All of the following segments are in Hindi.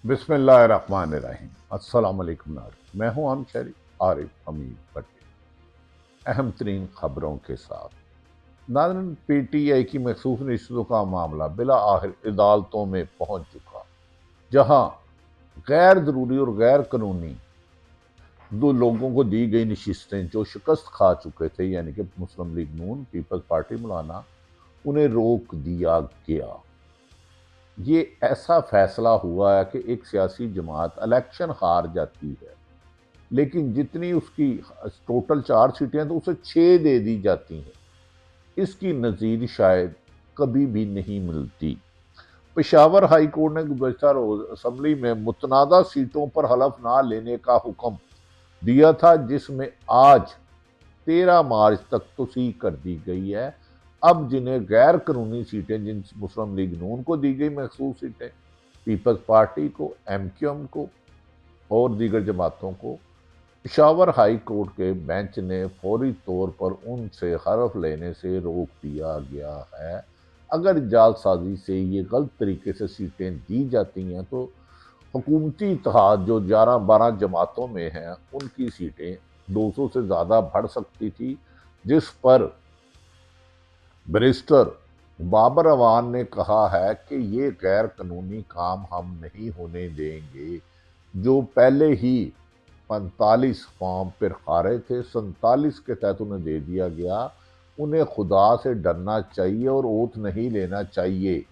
बिस्मिल्लाहिर्रहमानिर्रहीम। अस्सलाम वालेकुम नाज़रीन। मैं हूं शहरी आरिफ हमीद भट्टी। अहम तरीन खबरों के साथ नाज़रीन, पीटीआई की मखसूस रिश्तों का मामला बिला आखिर अदालतों में पहुंच चुका, जहां गैर जरूरी और गैर कानूनी दो लोगों को दी गई नशिस्तें जो शिकस्त खा चुके थे, यानी कि मुस्लिम लीग नून, पीपल्स पार्टी मौलाना, उन्हें रोक दिया गया। ये ऐसा फैसला हुआ है कि एक सियासी जमात इलेक्शन हार जाती है, लेकिन जितनी उसकी टोटल 4 सीटें हैं तो उसे 6 दे दी जाती हैं। इसकी नज़ीर शायद कभी भी नहीं मिलती। पेशावर हाई कोर्ट ने गुज़श्ता रोज असम्बली में मुतनादा सीटों पर हलफ ना लेने का हुक्म दिया था, जिसमें आज 13 मार्च तक तोसीह कर दी गई है। अब जिन्हें गैर कानूनी सीटें, जिन मुस्लिम लीग नून को दी गई मखसूस सीटें, पीपल्स पार्टी को, MQM को और दीगर जमातों को, पेशावर हाई कोर्ट के बेंच ने फौरी तौर पर उनसे हलफ लेने से रोक दिया गया है। अगर जालसाजी से ये गलत तरीके से सीटें दी जाती हैं तो हुकूमती इत्तेहाद जो 11-12 जमातों में हैं, उनकी सीटें 200 से ज़्यादा बढ़ सकती थी, जिस पर बैरिस्टर बाबर अवान ने कहा है कि ये गैर कानूनी काम हम नहीं होने देंगे। जो पहले ही 45 फॉर्म पर हारे थे, 47 के तहत उन्हें दे दिया गया। उन्हें खुदा से डरना चाहिए और ओथ नहीं लेना चाहिए।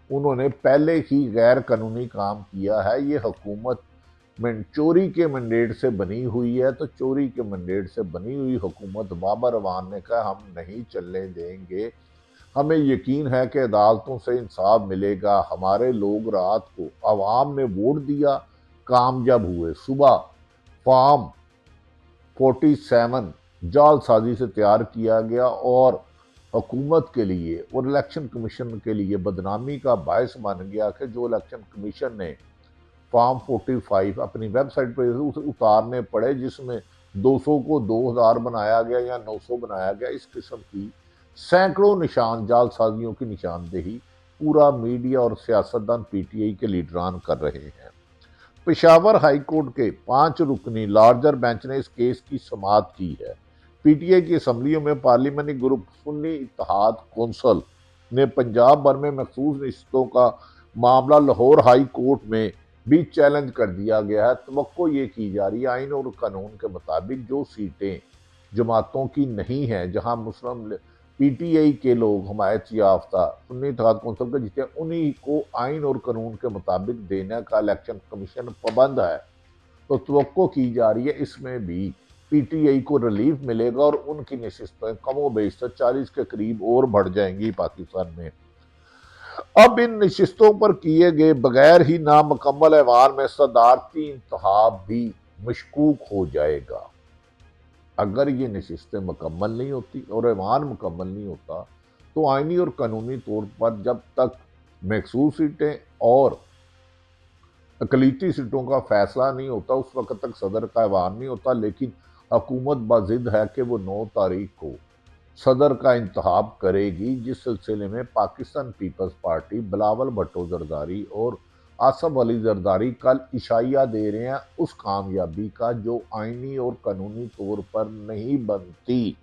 उन्होंने पहले ही गैर कानूनी काम किया है। ये हुकूमत चोरी के मैंडेट से बनी हुई है, तो चोरी के मैंडेट से बनी हुई हुकूमत बाबर अवान ने कहा हम नहीं चलने देंगे। हमें यकीन है कि अदालतों से इंसाफ मिलेगा। हमारे लोग रात को अवाम ने वोट दिया, कामयाब हुए। सुबह फॉर्म 47 जालसाजी से तैयार किया गया और हुकूमत के लिए और इलेक्शन कमीशन के लिए बदनामी का बायस बन गया कि जो इलेक्शन कमीशन ने फॉर्म 45 अपनी वेबसाइट पर उसे उतारने पड़े, जिसमें 200 को 2000 बनाया गया या 900 बनाया गया। इस किस्म की सैकड़ों निशान जालसाजियों की निशानदेही पूरा मीडिया और सियासतदान पीटीआई के लीडरान कर रहे हैं। पेशावर हाई कोर्ट के 5 रुकनी लार्जर बेंच ने इस केस की समाअत की है। पीटीआई की असम्बलियों में पार्लियामानी ग्रुप सुन्नी इत्तेहाद कौंसल ने पंजाब भर में मखसूस रिश्तों का मामला लाहौर हाई कोर्ट में भी चैलेंज कर दिया गया है। तवक्को ये की जा रही है आइन और कानून के मुताबिक जो सीटें जमातों की नहीं हैं, जहां मुस्लिम पीटीआई के लोग हमायत याफ्ता सुन्नी इत्तेहाद कौंसिल के जीते, उन्हीं को आइन और कानून के मुताबिक देने का इलेक्शन कमीशन पाबंद है। तो तवक्को की जा रही है इसमें भी पीटीआई को रिलीफ मिलेगा और उनकी नशिस्तें कमोबेश 40 के करीब और बढ़ जाएंगी पाकिस्तान में। अब इन नशिस्तों पर किए गए बगैर ही नामुकम्मल ऐवान में सदारती इंतखाब भी मशकूक हो जाएगा। अगर ये नशिस्तें मुकम्मल नहीं होती और ऐवान मुकम्मल नहीं होता, तो आइनी और कानूनी तौर पर जब तक मखसूस सीटें और अकलीती सीटों का फैसला नहीं होता, उस वक्त तक सदर का ऐवान नहीं होता। लेकिन हुकूमत बाजिद है कि वो 9 तारीख को सदर का इंतखाब करेगी, जिस सिलसिले में पाकिस्तान पीपल्स पार्टी, बिलावल भुट्टो जरदारी और आसफ अली जरदारी कल इशाया दे रहे हैं उस कामयाबी का जो आइनी और कानूनी तौर पर नहीं बनती।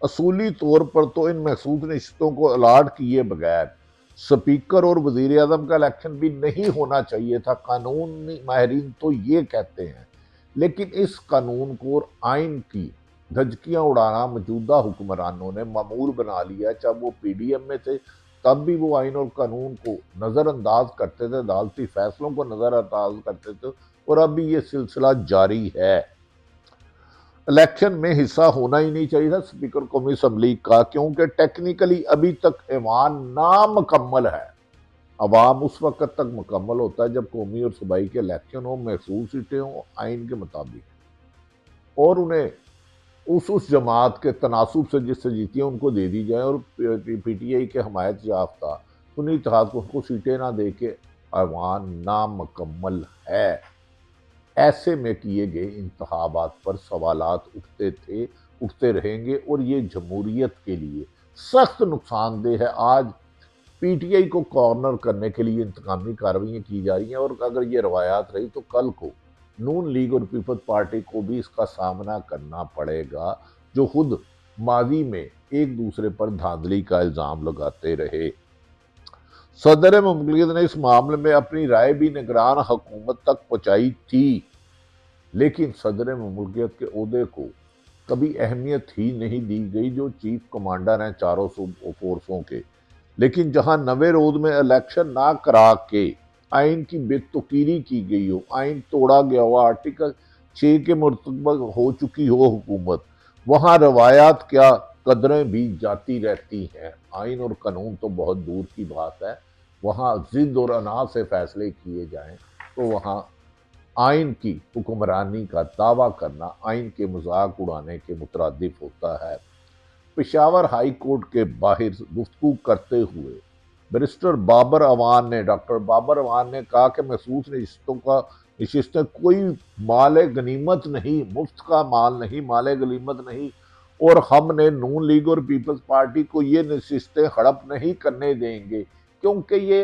असूली तौर पर तो इन महसूस रिश्तों को अलाट किए बगैर स्पीकर और वजीर आजम का इलेक्शन भी नहीं होना चाहिए था। कानूनी माहरीन तो ये कहते हैं, लेकिन इस कानून को और आइन की धजकियां उड़ाना मौजूदा हुक्मरानों ने मामूल बना लिया। चाहे वो पीडीएम में थे, तब भी वो आइन और कानून को नज़रअंदाज करते थे, अदालती फैसलों को नज़रअंदाज करते थे, और अभी ये सिलसिला जारी है। इलेक्शन में हिस्सा होना ही नहीं चाहिए था स्पीकर कौमी असम्बली का, क्योंकि टेक्निकली अभी तक ऐवान नामुकम्मल है। अवाम उस वक्त तक मुकम्मल होता है जब कौमी और सूबाई के इलेक्शन हो, महसूस सीटें हों आइन के मुताबिक, और उन्हें उस जमात के तनासुब से जिससे जीती है उनको दे दी जाए, और पीटीआई के हमायत याफ्ता सुन्नी इत्तेहाद को उसको सीटें ना दे के ऐवान नामुकम्मल है। ऐसे में किए गए इंतखाबात पर सवालात उठते थे, उठते रहेंगे, और ये जमहूरियत के लिए सख्त नुकसानदेह है। आज पीटीआई को कॉर्नर करने के लिए इंतकामी कार्रवाइयाँ की जा रही हैं, और अगर ये रवायात रही तो कल को नून लीग और पीपल्स पार्टी को भी इसका सामना करना पड़ेगा, जो खुद माजी में एक दूसरे पर धांधली का इल्ज़ाम लगाते रहे। सदर मुमलिकत ने इस मामले में अपनी राय भी निगरान हुकूमत तक पहुंचाई थी, लेकिन सदर मुमलिकत के ओहदे को कभी अहमियत ही नहीं दी गई, जो चीफ कमांडर हैं चारों फोर्सों के। लेकिन जहां नवे रोज में इलेक्शन ना करा के आइन की बेतुकीरी की गई हो, आइन तोड़ा गया हो, आर्टिकल 6 के मुतबक हो चुकी हो हुकूमत, वहां रवायात क्या कदरें भी जाती रहती हैं। आइन और कानून तो बहुत दूर की बात है, वहां जिद और अना से फैसले किए जाएं तो वहां आइन की हुक्मरानी का दावा करना आइन के मजाक उड़ाने के मुतरादिफ होता है। पेशावर हाई कोर्ट के बाहर गुफ्तगू करते हुए बैरिस्टर बाबर अवान ने डॉक्टर बाबर अवान ने कहा कि महसूस नशिस्तें कोई माल गनीमत नहीं, मुफ्त का माल नहीं, माल गनीमत नहीं, और हमने नून लीग और पीपल्स पार्टी को ये नशिस्तें हड़प नहीं करने देंगे, क्योंकि ये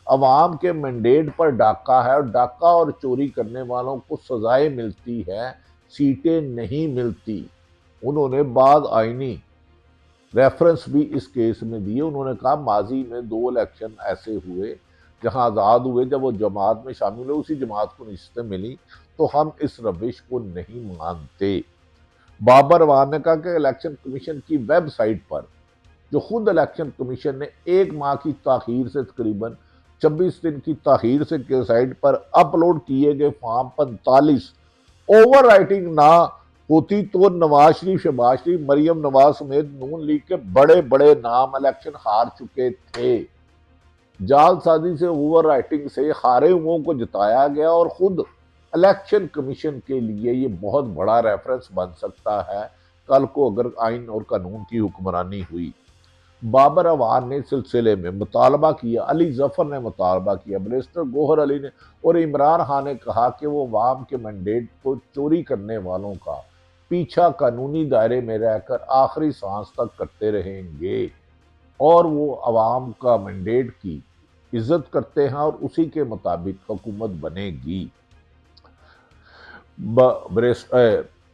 अवाम के मैंडेट पर डाका है, और डाका और चोरी करने वालों को सजाएं मिलती है, सीटें नहीं मिलती। उन्होंने बाद आईनी रेफरेंस भी इस केस में दिए। उन्होंने कहा माजी में 2 इलेक्शन ऐसे हुए जहां आज़ाद हुए, जब वो जमात में शामिल हुए उसी जमात को निश्चित मिली, तो हम इस रविश को नहीं मानते। बाबर अवान ने कहा कि इलेक्शन कमीशन की वेबसाइट पर, जो खुद इलेक्शन कमीशन ने 1 माह की ताखीर से, तकरीबन 26 दिन की ताखीर से साइट पर अपलोड किए गए फॉर्म 45 ओवर राइटिंग ना होती तो नवाज शरीफ, शहबाज शरीफ, मरियम नवाज समेत नून लीग के बड़े बड़े नाम इलेक्शन हार चुके थे। जालसाजी से, ओवर राइटिंग से हारे हुओं को जिताया गया, और खुद इलेक्शन कमीशन के लिए ये बहुत बड़ा रेफरेंस बन सकता है कल को अगर आइन और कानून की हुक्मरानी हुई। बाबर अवान ने सिलसिले में मुतालबा किया, अली जफर ने मुतालबा किया, बैरिस्टर गोहर अली ने और इमरान खान ने कहा कि वो अवाम के मैंडेट को चोरी करने वालों का पीछा कानूनी दायरे में रहकर आखिरी सांस तक करते रहेंगे, और वो अवाम का मैंडेट की इज्जत करते हैं और उसी के मुताबिक हुकूमत बनेगी।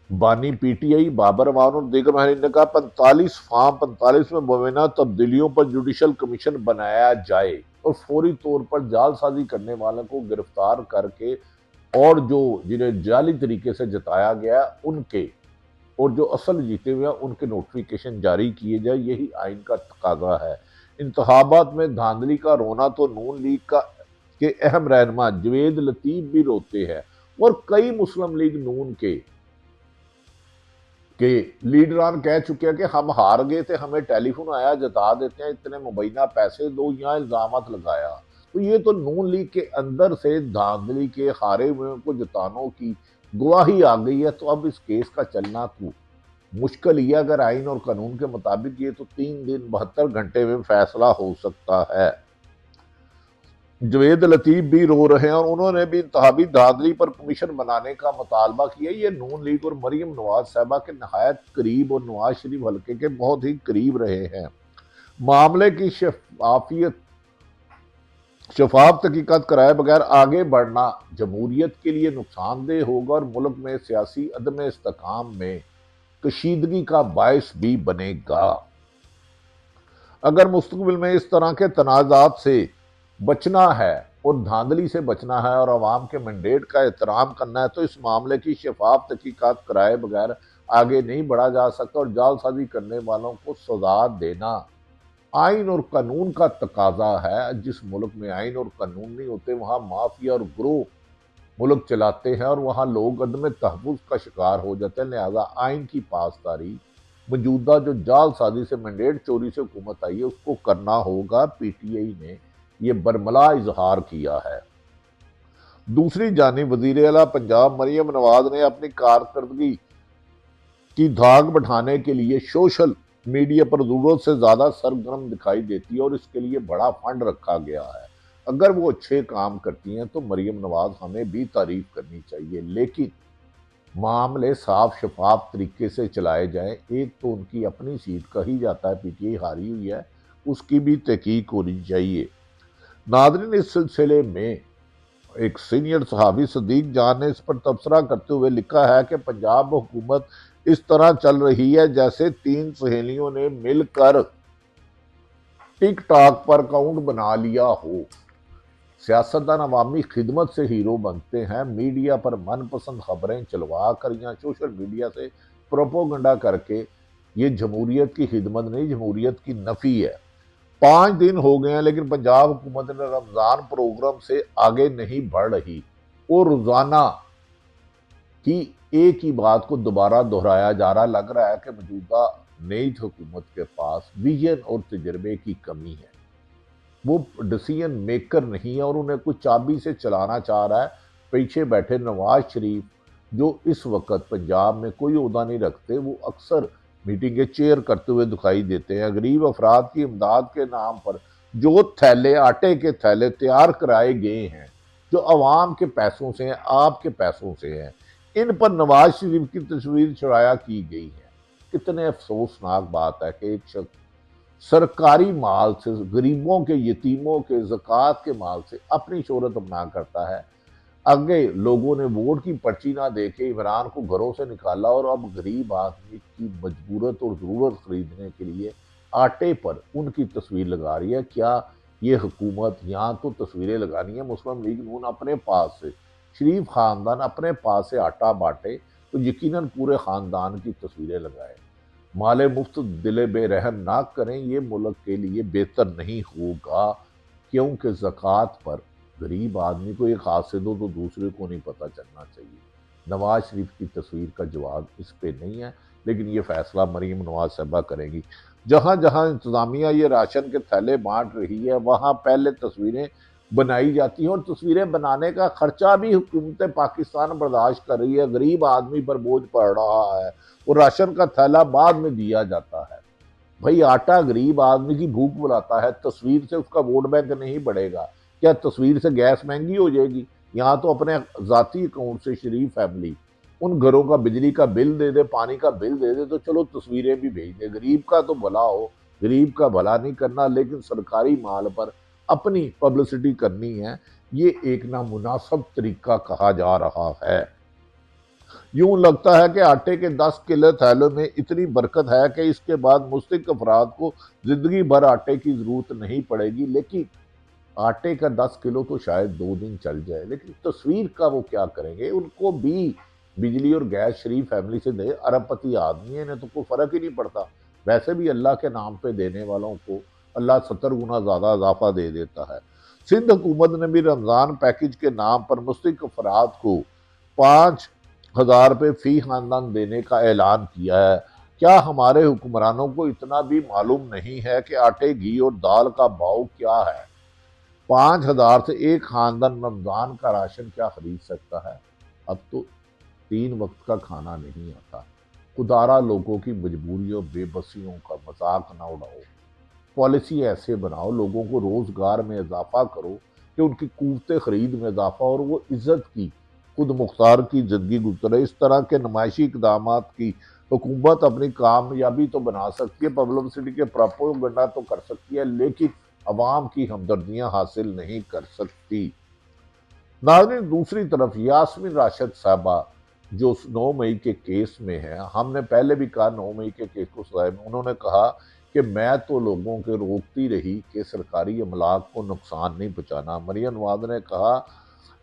बानी पीटीआई बाबर अवान और दीगर माहिरीन ने कहा 45 फॉर्म 45 में मुबैना तब्दीलियों पर जुडिशल कमीशन बनाया जाए और फौरी तौर पर जालसाजी करने वालों को गिरफ्तार करके, और जो जिन्हें जाली तरीके से जताया गया उनके, और जो असल जीते हुए उनके नोटिफिकेशन जारी किए जाए। यही आइन का तकाजा है। इंतखाबात में धांधली का रोना तो नून लीग का के अहम रहनुमा जवेद लतीफ भी रोते हैं, और कई मुस्लिम लीग नून के लीडरान कह चुके हैं कि हम हार गए थे, हमें टेलीफोन आया, जता देते हैं, इतने मुबैना पैसे दो, यहाँ इल्जामात लगाया। तो ये तो नून लीग के अंदर से धांधली के, हारे हुए को जतानों की गवाही आ गई है। तो अब इस केस का चलना तो मुश्किल ही है। अगर आइन और कानून के मुताबिक ये तो 3 दिन 72 घंटे में फैसला हो सकता है। जवेद लतीफ भी रो रहे हैं, और उन्होंने भी इंतहाबी धांधली पर कमीशन बनाने का मुतालबा किया। ये नून लीग और मरियम नवाज साहबा के नहायत करीब और नवाज शरीफ हल्के के बहुत ही करीब रहे हैं। मामले की शफाफ तहकीकात कराए बगैर आगे बढ़ना जमहूरियत के लिए नुकसानदेह होगा, और मुल्क में सियासी अदम इस्तेकाम में कशीदगी का बायस भी बनेगा। अगर मुस्तकबिल में इस तरह के तनाज़ात से बचना है और धांधली से बचना है और अवाम के मैंडेट का एहतराम करना है, तो इस मामले की शफाफ तहकीकात कराए बगैर आगे नहीं बढ़ा जा सकता, और जालसाजी करने वालों को सजा देना आइन और कानून का तकाजा है। जिस मुल्क में आइन और कानून नहीं होते, वहाँ माफिया और ग्रोह मुल्क चलाते हैं, और वहाँ लोग अदम तहफ़्फ़ुज़ का शिकार हो जाते हैं। लिहाजा आइन की पासदारी, मौजूदा जो जालसाजी से मैंडेट चोरी से हुकूमत आई है, उसको करना होगा। पीटीआई ने ये बरमला इजहार किया है। दूसरी जानिब वज़ीर आला पंजाब मरियम नवाज ने अपनी कारकर्दगी की धाक बढ़ाने के लिए सोशल मीडिया पर जरूरत से ज्यादा सरगर्म दिखाई देती है, और इसके लिए बड़ा फंड रखा गया है। अगर वो अच्छे काम करती हैं तो मरियम नवाज हमें भी तारीफ करनी चाहिए, लेकिन मामले साफ शफाफ तरीके से चलाए जाएं। एक तो उनकी अपनी सीट, कही जाता है पीटीआई हारी हुई है, उसकी भी तहकीक होनी चाहिए। नादरीन, इस सिलसिले में एक सीनियर सहाबी सदीक जान ने इस पर तबसरा करते हुए लिखा है कि पंजाब हुकूमत इस तरह चल रही है जैसे तीन सहेलियों ने मिलकर टिक टॉक पर अकाउंट बना लिया हो। सियासतदान अवामी खिदमत से हीरो बनते हैं, मीडिया पर मनपसंद खबरें चलवा कर या सोशल मीडिया से प्रोपोगंडा करके। ये जमहूरियत की खिदमत नहीं, जमहूरियत की नफी है। 5 दिन हो गए हैं लेकिन पंजाब हुकूमत ने रमजान प्रोग्राम से आगे नहीं बढ़ रही। वो रोजाना की एक ही बात को दोबारा दोहराया जा रहा। लग रहा है कि मौजूदा नई हुकूमत के पास विजन और तजर्बे की कमी है। वो डिसीजन मेकर नहीं है और उन्हें कुछ चाबी से चलाना चाह रहा है। पीछे बैठे नवाज शरीफ, जो इस वक्त पंजाब में कोई ओहदा नहीं रखते, वो अक्सर मीटिंगें चेयर करते हुए दिखाई देते हैं। गरीब अफराद की इमदाद के नाम पर जो थैले, आटे के थैले तैयार कराए गए हैं, जो अवाम के पैसों से हैं, आपके पैसों से हैं, इन पर नवाज शरीफ की तस्वीर छाया की गई है। कितने अफसोसनाक बात है कि एक शख्स सरकारी माल से, गरीबों के, यतीमों के, ज़कात के माल से अपनी शोहरत बना करता है। आगे लोगों ने वोट की पर्ची ना देके इमरान को घरों से निकाला और अब गरीब आदमी की मजबूरत और ज़रूरत खरीदने के लिए आटे पर उनकी तस्वीर लगा रही है। क्या ये हुकूमत यहाँ तो तस्वीरें लगानी है, मुस्लिम लीग नून अपने पास से, शरीफ खानदान अपने पास से आटा बांटे तो यकीनन पूरे खानदान की तस्वीरें लगाए। माले मुफ्त दिले बेरहम ना करें, ये मुल्क के लिए बेहतर नहीं होगा। क्योंकि ज़कात पर गरीब आदमी को एक हाथ से दो तो दूसरे को नहीं पता चलना चाहिए। नवाज शरीफ की तस्वीर का जवाब इस पे नहीं है, लेकिन ये फैसला मरीम नवाज साहबा करेंगी। जहां जहां इंतजामिया ये राशन के थैले बांट रही है, वहां पहले तस्वीरें बनाई जाती हैं और तस्वीरें बनाने का खर्चा भी हुकूमत पाकिस्तान बर्दाश्त कर रही है। गरीब आदमी पर बोझ पड़ रहा है और राशन का थैला बाद में दिया जाता है। भाई, आटा गरीब आदमी की भूख बुलाता है, तस्वीर से उसका वोट बैंक नहीं बढ़ेगा। क्या तस्वीर से गैस महंगी हो जाएगी? यहाँ तो अपने जाती अकाउंट से शरीफ फैमिली उन घरों का बिजली का बिल दे दे, पानी का बिल दे दे, तो चलो तस्वीरें भी भेज दे। गरीब का तो भला हो, गरीब का भला नहीं करना, लेकिन सरकारी माल पर अपनी पब्लिसिटी करनी है, ये एक नामुनासिब तरीका कहा जा रहा है। यूं लगता है कि आटे के 10 किलो थैलों में इतनी बरकत है कि इसके बाद मुस्तहिक अफराद को जिंदगी भर आटे की जरूरत नहीं पड़ेगी। लेकिन आटे का 10 किलो तो शायद 2 दिन चल जाए, लेकिन तस्वीर का वो क्या करेंगे? उनको भी बिजली और गैस शरीफ फैमिली से दे, अरबपति आदमी है, इन्हें तो कोई फर्क ही नहीं पड़ता। वैसे भी अल्लाह के नाम पे देने वालों को अल्लाह 70 गुना ज्यादा इजाफा दे देता है। सिंध हुकूमत ने भी रमजान पैकेज के नाम पर मुस्तहिक अफराद को 5,000 रुपये फी खानदान देने का ऐलान किया है। क्या हमारे हुक्मरानों को इतना भी मालूम नहीं है कि आटे, घी और दाल का भाव क्या है? 5,000 से एक खानदान रमजान का राशन क्या खरीद सकता है? अब तो 3 वक्त का खाना नहीं आता। खुदारा लोगों की मजबूरियों, बेबसियों का मजाक ना उड़ाओ। पॉलिसी ऐसे बनाओ, लोगों को रोजगार में इजाफा करो कि उनकी कुव्वत खरीद में इजाफा और वो इज्जत की, खुद मुख्तार की जिंदगी गुजरे। इस तरह के नुमाइशी इकदाम की हुकूमत अपनी कामयाबी तो बना सकती है, पब्लिसिटी के प्रोपेगेंडा तो कर सकती है, लेकिन अवाम की हमदर्दियां हासिल नहीं कर सकती। नाज़रीन, दूसरी तरफ यास्मीन राशिद साहबा जो 9 मई के केस में है, हमने पहले भी कहा 9 मई के केस को सजाए में, उन्होंने कहा कि मैं तो लोगों के रोकती रही कि सरकारी अमलाक को नुकसान नहीं पहुंचाना। मरियम नवाज ने कहा,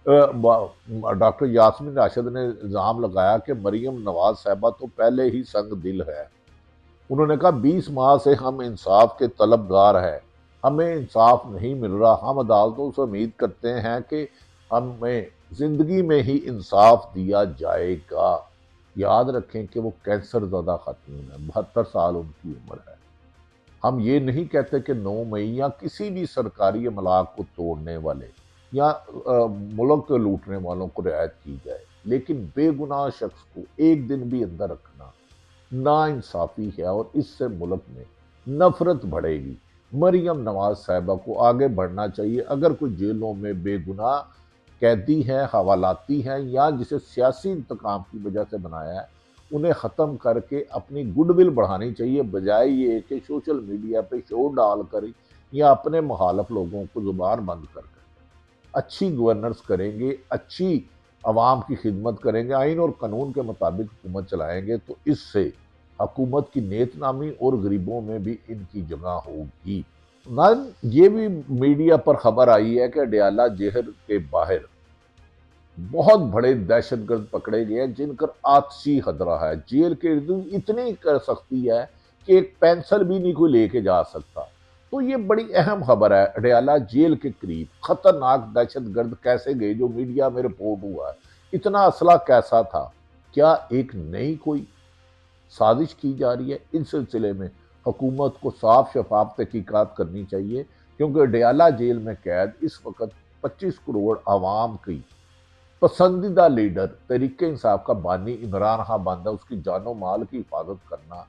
डॉक्टर यास्मीन राशिद ने इल्ज़ाम लगाया कि मरियम नवाज साहबा तो पहले ही संग दिल है। उन्होंने कहा 20 माह से हम इंसाफ के तलबगार हैं, हमें इंसाफ नहीं मिल रहा। हम अदालतों से उम्मीद करते हैं कि हमें जिंदगी में ही इंसाफ दिया जाएगा। याद रखें कि वो कैंसर ज़्यादा खातून है, 72 साल उनकी उम्र है। हम ये नहीं कहते कि 9 मई या किसी भी सरकारी अमलाक को तोड़ने वाले या मुल्क को लूटने वालों को रियायत की जाए, लेकिन बेगुनाह शख्स को एक दिन भी अंदर रखना नाइंसाफी है और इससे मुल्क में नफरत बढ़ेगी। मरियम नवाज साहिबा को आगे बढ़ना चाहिए। अगर कोई जेलों में बेगुनाह कैदी है, हवालाती है या जिसे सियासी इंतकाम की वजह से बनाया है, उन्हें ख़त्म करके अपनी गुडविल बढ़ानी चाहिए, बजाय ये कि सोशल मीडिया पे शो डालकर या अपने मुखालफ लोगों को ज़ुबान बंद कर अच्छी गवर्नेंस करेंगे, अच्छी आवाम की खिदमत करेंगे, आइन और कानून के मुताबिक हुकूमत चलाएंगे, तो इससे हुकूमत की नेक नामी और गरीबों में भी इनकी जगह होगी। ना ये भी मीडिया पर खबर आई है कि अडयाला जेल के बाहर बहुत बड़े दहशतगर्द पकड़े गए हैं जिनकर आतशी खतरा है। जेल के इर्द गिर्द इतनी कर सख्ती है कि एक पेंसिल भी नहीं कोई लेके जा सकता। तो ये बड़ी अहम खबर है। अडयाला जेल के करीब खतरनाक दहशतगर्द कैसे गए, जो मीडिया में रिपोर्ट हुआ है। इतना असला कैसा था? क्या एक नई कोई साजिश की जा रही है? इस सिलसिले में हुकूमत को साफ शफाफ तहकीकात करनी चाहिए, क्योंकि अडयाला जेल में कैद इस वक्त 25 करोड़ आवाम की पसंदीदा लीडर तहरीके इंसाफ का बानी इमरान खान बंदा, उसकी जानो माल की हिफाजत करना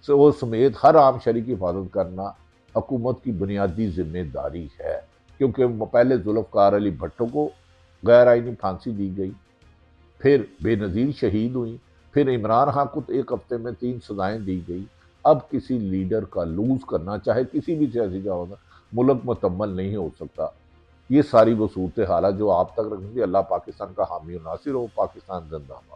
से वो समेत हर आम शहरी की हिफाजत करना हुकूमत की बुनियादी जिम्मेदारी है। क्योंकि पहले जुल्फ़िकार अली भट्टो को गैर आइनी फांसी दी गई, फिर बेनज़ीर शहीद हुई, फिर इमरान खान को एक हफ्ते में 3 सजाएं दी गई। अब किसी लीडर का लूज करना, चाहे किसी भी सियासी का होगा, मुल्क मुकम्मल नहीं हो सकता। ये सारी वो सूरत हाल है जो आप तक रखेंगे। अल्लाह पाकिस्तान का हामी और नासिर हो। पाकिस्तान जिंदाबाद।